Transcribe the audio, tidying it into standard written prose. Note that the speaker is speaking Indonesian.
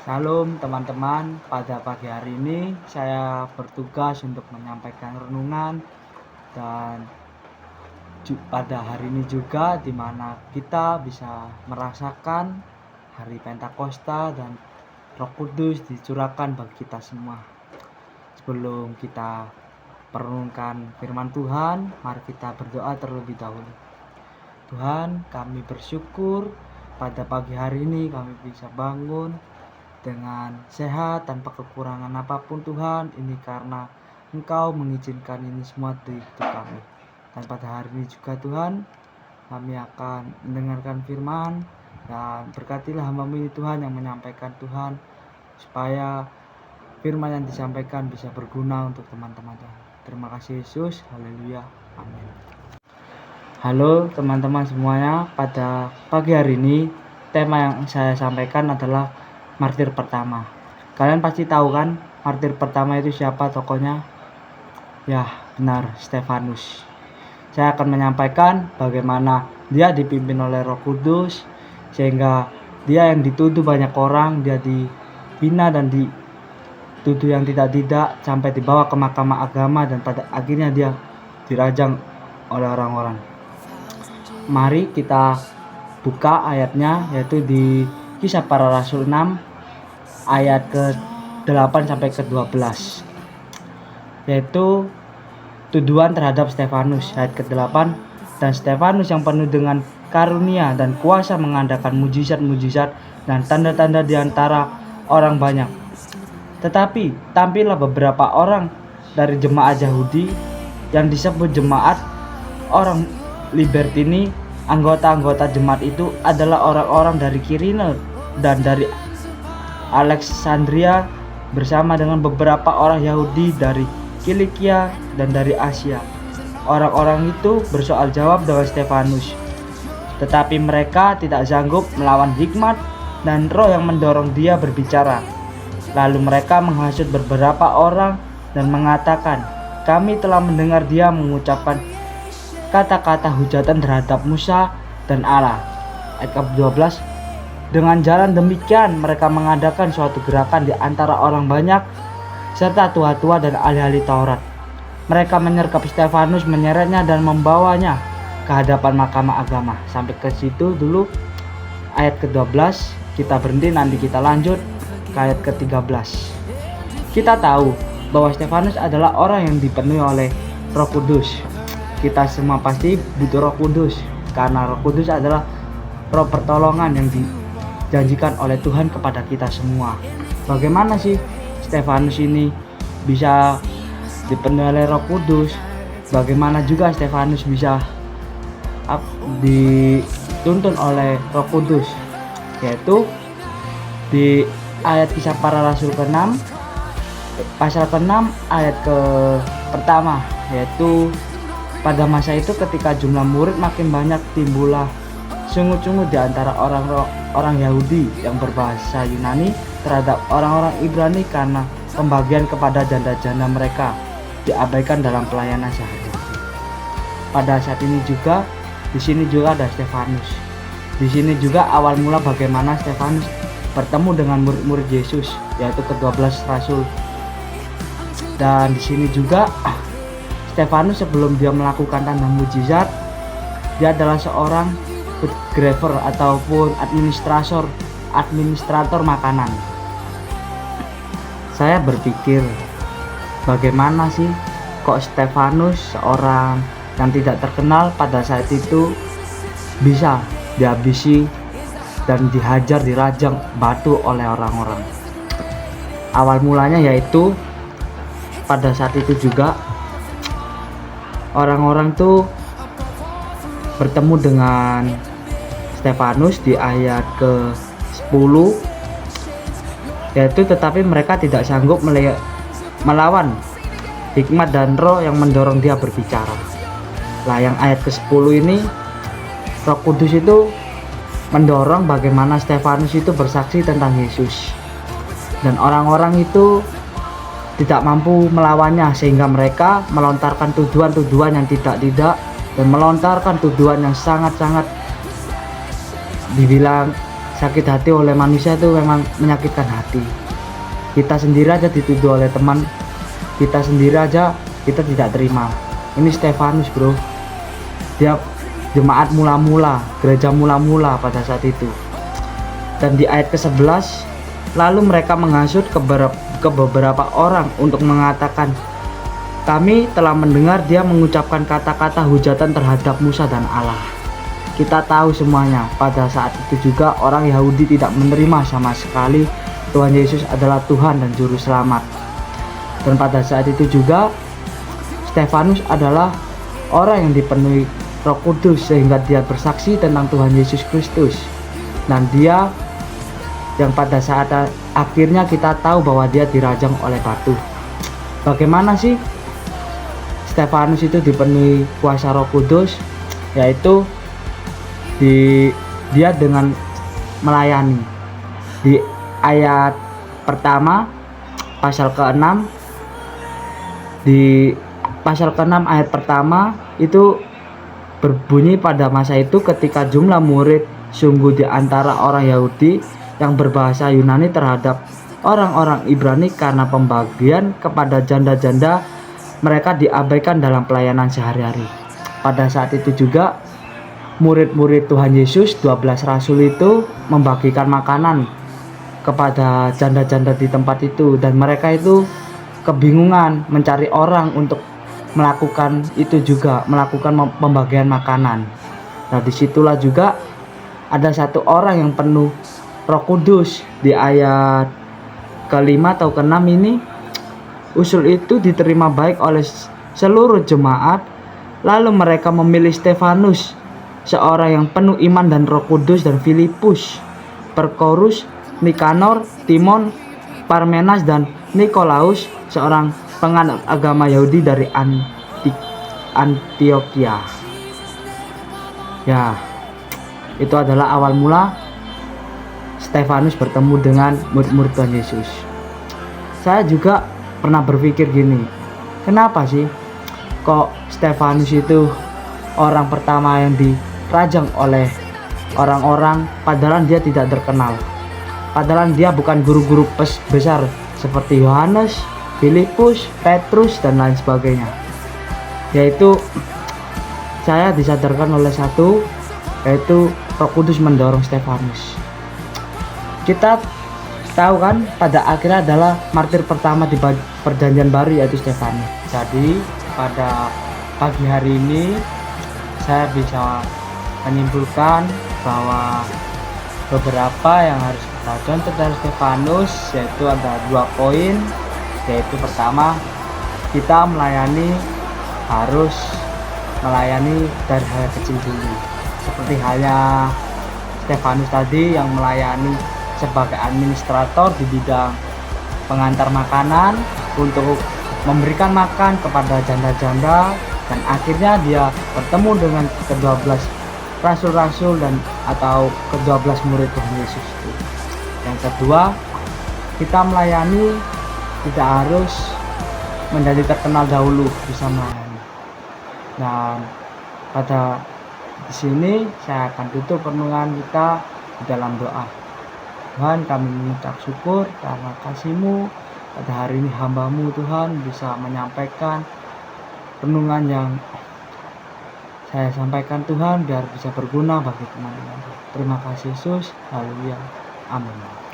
Shalom teman-teman, pada pagi hari ini saya bertugas untuk menyampaikan renungan dan pada hari ini juga di mana kita bisa merasakan hari Pentakosta dan Roh Kudus dicurahkan bagi kita semua. Sebelum kita merenungkan firman Tuhan, mari kita berdoa terlebih dahulu. Tuhan, kami bersyukur pada pagi hari ini kami bisa bangun dengan sehat tanpa kekurangan apapun Tuhan. Ini karena Engkau mengizinkan ini semua di hidup kami. Dan pada hari ini juga Tuhan, kami akan mendengarkan firman dan berkatilah hamba-Mu ini Tuhan yang menyampaikan Tuhan, supaya firman yang disampaikan bisa berguna untuk teman-teman Tuhan. Terima kasih Yesus, haleluya, amin. Halo teman-teman semuanya, pada pagi hari ini tema yang saya sampaikan adalah martir pertama. Kalian pasti tahu kan martir pertama itu siapa tokohnya? Ya, benar, Stefanus. Saya akan menyampaikan bagaimana dia dipimpin oleh Roh Kudus sehingga dia yang dituduh banyak orang, dia dihina dan dituduh yang tidak sampai dibawa ke mahkamah agama dan pada akhirnya dia dirajam oleh orang-orang. Mari kita buka ayatnya, yaitu di Kisah Para Rasul 6 ayat ke-8 sampai ke-12, yaitu tuduhan terhadap Stefanus. Ayat ke-8, dan Stefanus yang penuh dengan karunia dan kuasa mengadakan mujizat-mujizat dan tanda-tanda di antara orang banyak. Tetapi tampillah beberapa orang dari jemaat Yahudi yang disebut jemaat orang Libertini. Anggota-anggota jemaat itu adalah orang-orang dari Kirene dan dari Alexandria bersama dengan beberapa orang Yahudi dari Kilikia dan dari Asia. Orang-orang itu bersoal jawab dengan Stefanus, tetapi mereka tidak sanggup melawan hikmat dan roh yang mendorong dia berbicara. Lalu mereka menghasut beberapa orang dan mengatakan, "Kami telah mendengar dia mengucapkan kata-kata hujatan terhadap Musa dan Allah." Ayat ke-12, dengan jalan demikian mereka mengadakan suatu gerakan di antara orang banyak serta tua-tua dan ahli-ahli Taurat. Mereka menyergap Stefanus, menyeretnya dan membawanya ke hadapan mahkamah agama. Sampai ke situ dulu ayat ke-12, kita berhenti, nanti kita lanjut ke ayat ke-13. Kita tahu bahwa Stefanus adalah orang yang dipenuhi oleh Roh Kudus. Kita semua pasti butuh Roh Kudus, karena Roh Kudus adalah roh pertolongan yang dijanjikan oleh Tuhan kepada kita semua. Bagaimana sih Stefanus ini bisa dipenuhi oleh Roh Kudus? Bagaimana juga Stefanus bisa dituntun oleh Roh Kudus? Yaitu di ayat Kisah Para Rasul ke-6 pasal ke-6 ayat ke-1, yaitu pada masa itu ketika jumlah murid makin banyak, timbullah sungut-sungut di antara orang Yahudi yang berbahasa Yunani terhadap orang-orang Ibrani karena pembagian kepada janda-janda mereka diabaikan dalam pelayanan sehari-hari. Pada saat ini juga, di sini juga ada Stefanus. Di sini juga awal mula bagaimana Stefanus bertemu dengan murid-murid Yesus, yaitu ke-12 rasul. Dan di sini juga Stefanus sebelum dia melakukan tanda mujizat, dia adalah seorang food graver ataupun administrator makanan. Saya berpikir, bagaimana sih kok Stefanus, seorang yang tidak terkenal pada saat itu, bisa dihabisi dan dihajar, dirajam batu oleh orang-orang. Awal mulanya yaitu pada saat itu juga orang-orang tuh bertemu dengan Stefanus di ayat ke-10, yaitu tetapi mereka tidak sanggup melawan hikmat dan roh yang mendorong dia berbicara. Lah yang ayat ke-10 ini, Roh Kudus itu mendorong bagaimana Stefanus itu bersaksi tentang Yesus, dan orang-orang itu tidak mampu melawannya sehingga mereka melontarkan tuduhan-tuduhan yang tidak dan melontarkan tuduhan yang sangat-sangat dibilang sakit hati oleh manusia itu memang menyakitkan hati. Kita sendiri aja dituduh oleh teman kita sendiri aja kita tidak terima. Ini Stefanus bro, dia jemaat mula-mula, gereja mula-mula pada saat itu. Dan di ayat ke-11, lalu mereka menghasut ke beberapa orang untuk mengatakan, kami telah mendengar dia mengucapkan kata-kata hujatan terhadap Musa dan Allah. Kita tahu semuanya, pada saat itu juga orang Yahudi tidak menerima sama sekali Tuhan Yesus adalah Tuhan dan Juru Selamat. Dan pada saat itu juga Stefanus adalah orang yang dipenuhi Roh Kudus sehingga dia bersaksi tentang Tuhan Yesus Kristus. Dan dia yang pada saat akhirnya kita tahu bahwa dia dirajam oleh batu. Bagaimana sih Stefanus itu dipenuhi kuasa Roh Kudus? Yaitu dia dengan melayani. Di ayat pertama pasal ke-6, di pasal ke-6 ayat pertama itu berbunyi, pada masa itu ketika jumlah murid sungguh di antara orang Yahudi yang berbahasa Yunani terhadap orang-orang Ibrani karena pembagian kepada janda-janda mereka diabaikan dalam pelayanan sehari-hari. Pada saat itu juga murid-murid Tuhan Yesus 12 rasul itu membagikan makanan kepada janda-janda di tempat itu, dan mereka itu kebingungan mencari orang untuk melakukan itu juga, melakukan pembagian makanan. Nah disitulah juga ada satu orang yang penuh Roh Kudus. Di ayat ke-5 atau ke-6 ini, usul itu diterima baik oleh seluruh jemaat. Lalu mereka memilih Stefanus, seorang yang penuh iman dan Roh Kudus, dan Filipus, Prokorus, Nikanor, Timon, Parmenas, dan Nikolaus, seorang penganut agama Yahudi dari Antioquia. Ya, itu adalah awal mula Stefanus bertemu dengan murid-murid Tuhan Yesus. Saya juga pernah berpikir gini, kenapa sih kok Stefanus itu orang pertama yang dirajam oleh orang-orang, padahal dia tidak terkenal, padahal dia bukan guru-guru besar seperti Yohanes, Filipus, Petrus, dan lain sebagainya. Yaitu saya disadarkan oleh satu, yaitu Roh Kudus mendorong Stefanus. Kita tahu kan pada akhirnya adalah martir pertama di perjanjian baru, yaitu Stefanus. Jadi pada pagi hari ini saya bisa menyimpulkan bahwa beberapa yang harus kita contoh dari Stefanus, yaitu ada 2 poin. Yaitu pertama, kita harus melayani dari hal kecil dulu, seperti halnya Stefanus tadi yang melayani sebagai administrator di bidang pengantar makanan untuk memberikan makan kepada janda-janda, dan akhirnya dia bertemu dengan ke-12 rasul-rasul dan atau ke-12 murid Tuhan Yesus itu. Yang kedua, kita melayani tidak harus menjadi terkenal dahulu bisa melayani. Dan pada di sini saya akan tutup renungan kita di dalam doa. Tuhan, kami mengucap syukur karena kasih-Mu pada hari ini. Hamba-Mu Tuhan bisa menyampaikan renungan yang saya sampaikan Tuhan, biar bisa berguna bagi teman-teman. Terima kasih Yesus. Haleluya. Amin.